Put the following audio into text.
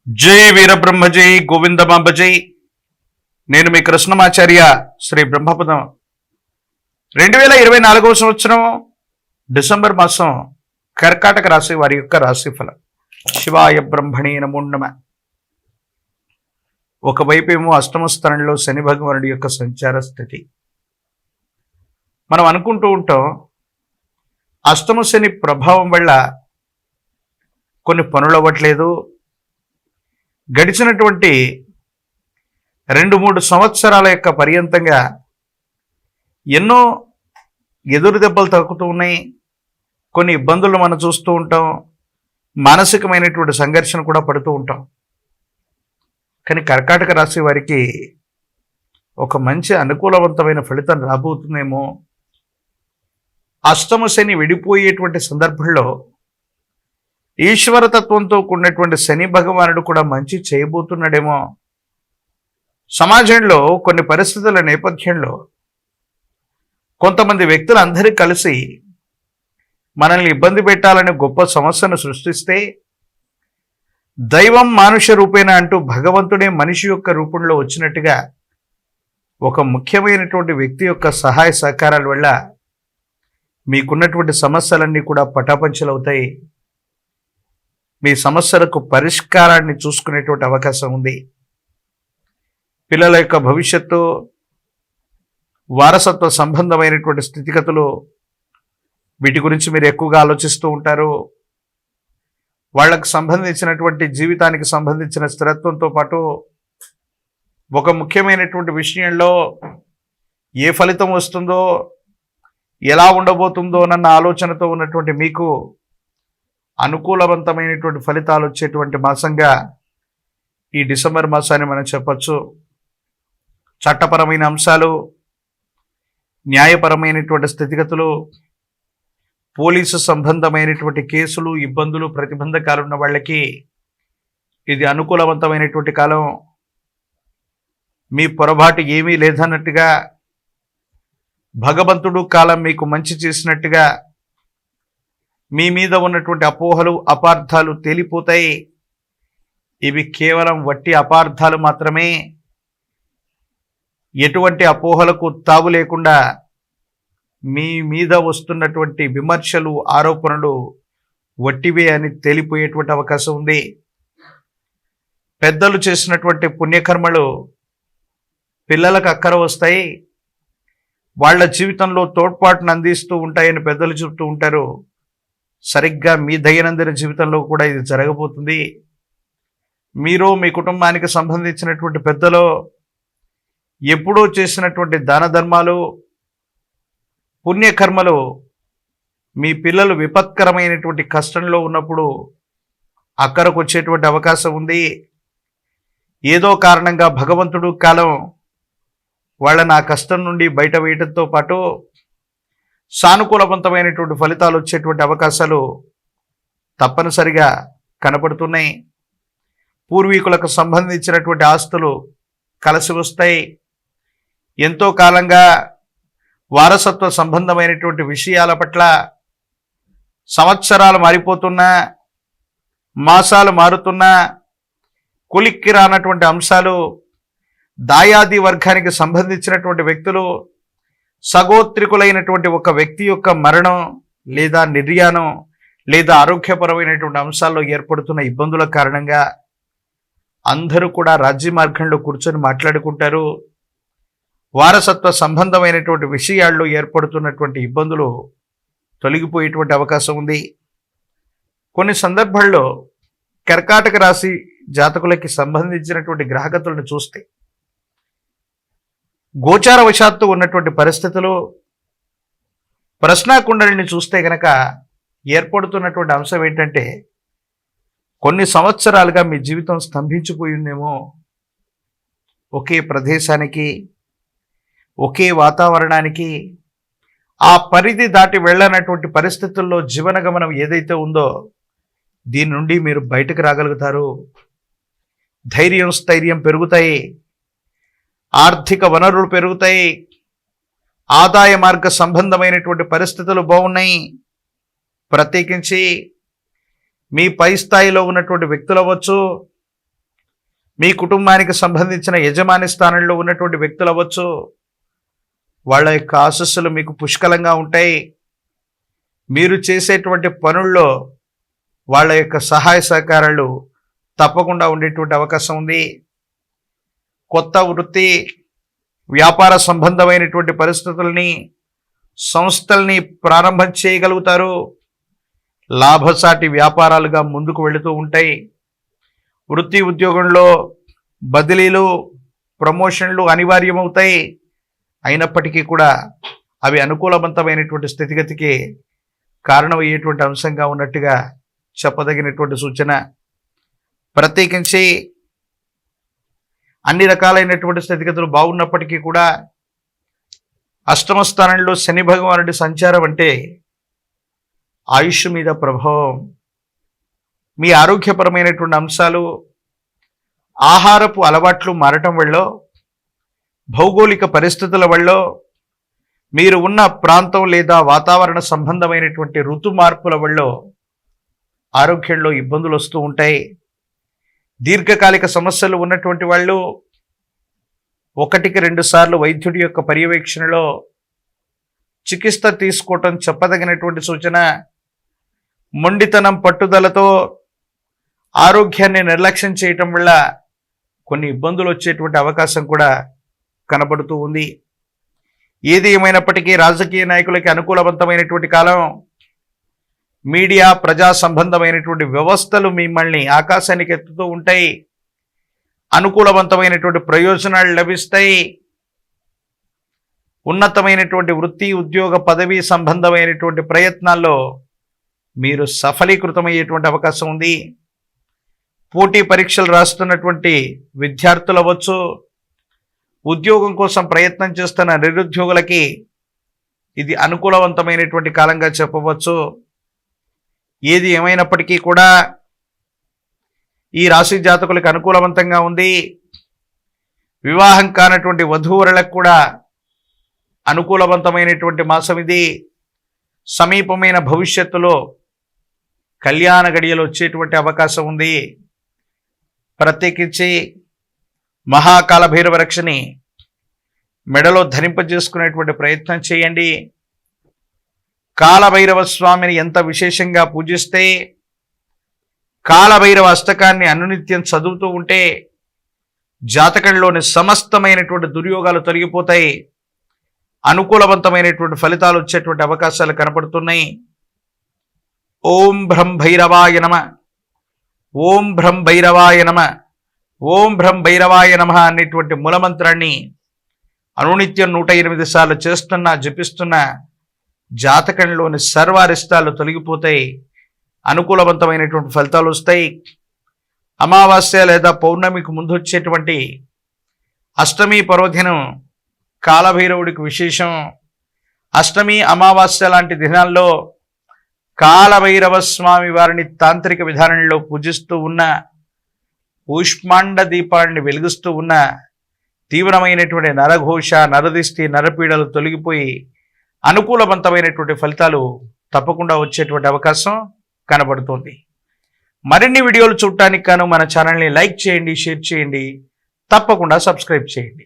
జై వీరబ్రహ్మ జై గోవిందమాంబ జై. నేను మీ కృష్ణమాచార్య శ్రీ బ్రహ్మపదం. 2024 సంవత్సరం డిసెంబర్ మాసం కర్కాటక రాశి వారి యొక్క రాశిఫలం. శివాయ బ్రహ్మణే నమో నమః. ఒకవైపేమో అష్టమ స్థానంలో శని భగవానుడి యొక్క సంచార స్థితి. మనం అనుకుంటూ ఉంటాం అష్టమ శని ప్రభావం వల్ల కొన్ని పనులు అవ్వట్లేదు, గడిచినటువంటి 2-3 సంవత్సరాల యొక్క పర్యంతంగా ఎన్నో ఎదురు దెబ్బలు తగ్గుతూ ఉన్నాయి, కొన్ని ఇబ్బందులు మనం చూస్తూ ఉంటాం, మానసికమైనటువంటి సంఘర్షణ కూడా పడుతూ ఉంటాం. కానీ కర్కాటక రాశి వారికి ఒక మంచి అనుకూలవంతమైన ఫలితం రాబోతుందేమో. అష్టమ శని విడిపోయేటువంటి సందర్భంలో ఈశ్వరతత్వంతో కూడినటువంటి శని భగవానుడు కూడా మంచి చేయబోతున్నాడేమో. సమాజంలో కొన్ని పరిస్థితుల నేపథ్యంలో కొంతమంది వ్యక్తులు అందరూ కలిసి మనల్ని ఇబ్బంది పెట్టాలని గొప్ప సమస్యను సృష్టిస్తే దైవం మానుష రూపేణ అంటూ భగవంతుడే మనిషి యొక్క రూపంలో వచ్చినట్టుగా ఒక ముఖ్యమైనటువంటి వ్యక్తి యొక్క సహాయ సహకారాల వల్ల మీకున్నటువంటి సమస్యలన్నీ కూడా పటాపంచలవుతాయి. మీ సమస్యలకు పరిష్కారాన్ని చూసుకునేటువంటి అవకాశం ఉంది. పిల్లల యొక్క భవిష్యత్తు, వారసత్వ సంబంధమైనటువంటి స్థితిగతులు, వీటి గురించి మీరు ఎక్కువగా ఆలోచిస్తూ ఉంటారు. వాళ్ళకు సంబంధించినటువంటి జీవితానికి సంబంధించిన స్థిరత్వంతో పాటు ఒక ముఖ్యమైనటువంటి విషయంలో ఏ ఫలితం వస్తుందో, ఎలా ఉండబోతుందో అన్న ఆలోచనతో ఉన్నటువంటి మీకు అనుకూలవంతమైనటువంటి ఫలితాలు వచ్చేటువంటి మాసంగా ఈ డిసెంబర్ మాసాన్ని మనం చెప్పచ్చు. చట్టపరమైన అంశాలు, న్యాయపరమైనటువంటి స్థితిగతులు, పోలీసు సంబంధమైనటువంటి కేసులు, ఇబ్బందులు, ప్రతిబంధకాలు ఉన్న వాళ్ళకి ఇది అనుకూలవంతమైనటువంటి కాలం. మీ పొరపాటు ఏమీ లేదన్నట్టుగా భగవంతుడు కాలం మీకు మంచి చేసినట్టుగా మీ మీద ఉన్నటువంటి అపోహలు, అపార్థాలు తేలిపోతాయి. ఇవి కేవలం వట్టి అపార్థాలు మాత్రమే. ఎటువంటి అపోహలకు తావు లేకుండా మీ మీద వస్తున్నటువంటి విమర్శలు, ఆరోపణలు వట్టివే అని తేలిపోయేటువంటి అవకాశం ఉంది. పెద్దలు చేసినటువంటి పుణ్యకర్మలు పిల్లలకు అక్కర వస్తాయి, వాళ్ళ జీవితంలో తోడ్పాటును అందిస్తూ ఉంటాయని పెద్దలు చెబుతూ ఉంటారు. సరిగ్గా మీ దైనందిన జీవితంలో కూడా ఇది జరగబోతుంది. మీరు మీ కుటుంబానికి సంబంధించినటువంటి పెద్దలు ఎప్పుడో చేసినటువంటి దాన ధర్మాలు, పుణ్యకర్మలు మీ పిల్లలు విపత్కరమైనటువంటి కష్టంలో ఉన్నప్పుడు అక్కరకు వచ్చేటువంటి అవకాశం ఉంది. ఏదో కారణంగా భగవంతుడు కాలం వాళ్ళని ఆ కష్టం నుండి బయట వేయడంతో పాటు సానుకూలవంతమైనటువంటి ఫలితాలు వచ్చేటువంటి అవకాశాలు తప్పనిసరిగా కనపడుతున్నాయి. పూర్వీకులకు సంబంధించినటువంటి ఆస్తులు కలిసి వస్తాయి. ఎంతో కాలంగా వారసత్వ సంబంధమైనటువంటి విషయాల పట్ల సంవత్సరాలు మారిపోతున్నా, మాసాలు మారుతున్నా కొలిక్కి రానటువంటి అంశాలు, దాయాది వర్గానికి సంబంధించినటువంటి వ్యక్తులు, సగోత్రికులైనటువంటి ఒక వ్యక్తి యొక్క మరణం లేదా నిర్యాణం లేదా ఆరోగ్యపరమైనటువంటి అంశాల్లో ఏర్పడుతున్న ఇబ్బందుల కారణంగా అందరూ కూడా రాజ్య మార్గంలో కూర్చొని మాట్లాడుకుంటారు. వారసత్వ సంబంధమైనటువంటి విషయాల్లో ఏర్పడుతున్నటువంటి ఇబ్బందులు తొలగిపోయేటువంటి అవకాశం ఉంది. కొన్ని సందర్భాల్లో కర్కాటక రాశి జాతకులకి సంబంధించినటువంటి గ్రహగతులను చూస్తే గోచారవశాత్తు ఉన్నటువంటి పరిస్థితులు, ప్రశ్నాకుండలిని చూస్తే గనక ఏర్పడుతున్నటువంటి అంశం ఏంటంటే కొన్ని సంవత్సరాలుగా మీ జీవితం స్తంభించిపోయిందేమో. ఒకే ప్రదేశానికి, ఒకే వాతావరణానికి, ఆ పరిధి దాటి వెళ్ళనటువంటి పరిస్థితుల్లో జీవనగమనం ఏదైతే ఉందో దీని నుండి మీరు బయటకు రాగలుగుతారు. ధైర్యం, స్థైర్యం పెరుగుతాయి, ఆర్థిక వనరులు పెరుగుతాయి, ఆదాయ మార్గ సంబంధమైనటువంటి పరిస్థితులు బాగున్నాయి. ప్రత్యేకించి మీ పై స్థాయిలో ఉన్నటువంటి వ్యక్తులు అవ్వచ్చు, మీ కుటుంబానికి సంబంధించిన యజమాని స్థానంలో ఉన్నటువంటి వ్యక్తులు అవ్వచ్చు, వాళ్ళ యొక్క ఆశస్సులు మీకు పుష్కలంగా ఉంటాయి. మీరు చేసేటువంటి పనుల్లో వాళ్ళ యొక్క సహాయ సహకారాలు తప్పకుండా ఉండేటువంటి అవకాశం ఉంది. కొత్త వృత్తి వ్యాపార సంబంధమైనటువంటి పరిస్థితుల్ని సంస్థల్ని ప్రారంభం చేయగలుగుతారు. లాభసాటి వ్యాపారాలుగా ముందుకు వెళుతూ ఉంటాయి. వృత్తి ఉద్యోగంలో బదిలీలు ప్రమోషన్లు అనివార్యమవుతాయి. అయినప్పటికీ కూడా అవి అనుకూలవంతమైనటువంటి స్థితిగతికి కారణమయ్యేటువంటి అంశంగా ఉన్నట్టుగా చెప్పదగినటువంటి సూచన. ప్రత్యేకించి అన్ని రకాలైనటువంటి స్థితిగతులు బాగున్నప్పటికీ కూడా అష్టమ స్థానంలో శని భగవానుడి సంచారం అంటే ఆయుష్ మీద ప్రభావం, మీ ఆరోగ్యపరమైనటువంటి అంశాలు, ఆహారపు అలవాట్లు మారటం వల్ల, భౌగోళిక పరిస్థితుల వల్ల, మీరు ఉన్న ప్రాంతం లేదా వాతావరణ సంబంధమైనటువంటి ఋతు మార్పుల వల్ల ఆరోగ్యంలో ఇబ్బందులు వస్తూ ఉంటాయి. దీర్ఘకాలిక సమస్యలు ఉన్నటువంటి వాళ్ళు 1-2 సార్లు వైద్యుడి యొక్క పర్యవేక్షణలో చికిత్స తీసుకోవటం చెప్పదగినటువంటి సూచన. మొండితనం పట్టుదలతో ఆరోగ్యాన్ని నిర్లక్ష్యం చేయటం వల్ల కొన్ని ఇబ్బందులు వచ్చేటువంటి అవకాశం కూడా కనబడుతూ ఉంది. ఏది ఏమైనప్పటికీ రాజకీయ నాయకులకి అనుకూలవంతమైనటువంటి కాలం. మీడియా ప్రజా సంబంధమైనటువంటి వ్యవస్థలు మిమ్మల్ని ఆకాశానికి ఎత్తుతూ ఉంటాయి. అనుకూలవంతమైనటువంటి ప్రయోజనాలు లభిస్తాయి. ఉన్నతమైనటువంటి వృత్తి ఉద్యోగ పదవి సంబంధమైనటువంటి ప్రయత్నాల్లో మీరు సఫలీకృతమయ్యేటువంటి అవకాశం ఉంది. పోటీ పరీక్షలు రాస్తున్నటువంటి విద్యార్థులు అవ్వచ్చు, ఉద్యోగం కోసం ప్రయత్నం చేస్తున్న నిరుద్యోగులకి ఇది అనుకూలవంతమైనటువంటి కాలంగా చెప్పవచ్చు. ఏది ఏమైనప్పటికీ కూడా ఈ రాశి జాతకులకు అనుకూలవంతంగా ఉంది. వివాహం కానటువంటి వధూవరులకు కూడా అనుకూలవంతమైనటువంటి మాసం ఇది. సమీపమైన భవిష్యత్తులో కళ్యాణ గడియలు వచ్చేటువంటి అవకాశం ఉంది. ప్రత్యేకించి మహాకాల భైరవ రక్షని మెడలో ధరింపజేసుకునేటువంటి ప్రయత్నం చేయండి. కాలభైరవ స్వామిని ఎంత విశేషంగా పూజిస్తే, కాలభైరవ అష్టకాన్ని అనునిత్యం చదువుతూ ఉంటే జాతకంలోని సమస్తమైనటువంటి దుర్యోగాలు తొలగిపోతాయి. అనుకూలవంతమైనటువంటి ఫలితాలు వచ్చేటువంటి అవకాశాలు కనపడుతున్నాయి. ఓం భ్రం భైరవాయ నమ, ఓం భ్రం భైరవాయ నమ, ఓం భ్రం భైరవాయ నమ అనేటువంటి మూలమంత్రాన్ని అనునిత్యం 108 సార్లు చేస్తున్నా జపిస్తున్నా జాతకంలోని సర్వారిష్టాలు తొలగిపోతాయి. అనుకూలవంతమైనటువంటి ఫలితాలు వస్తాయి. అమావాస్య లేదా పౌర్ణమికి ముందు వచ్చేటువంటి అష్టమి పర్వదినం కాలభైరవుడికి విశేషం. అష్టమి అమావాస్య లాంటి దినాల్లో కాలభైరవ స్వామి వారిని తాంత్రిక విధానంలో పూజిస్తూ ఉన్న, ఊష్మాండ దీపాన్ని వెలిగిస్తూ ఉన్న తీవ్రమైనటువంటి నరఘోష, నరదిష్టి, నరపీడలు తొలగిపోయి అనుకూలవంతమైనటువంటి ఫలితాలు తప్పకుండా వచ్చేటువంటి అవకాశం కనబడుతుంది. మరిన్ని వీడియోలు చూడటానికి గాను మన ఛానల్ని లైక్ చేయండి, షేర్ చేయండి, తప్పకుండా సబ్స్క్రైబ్ చేయండి.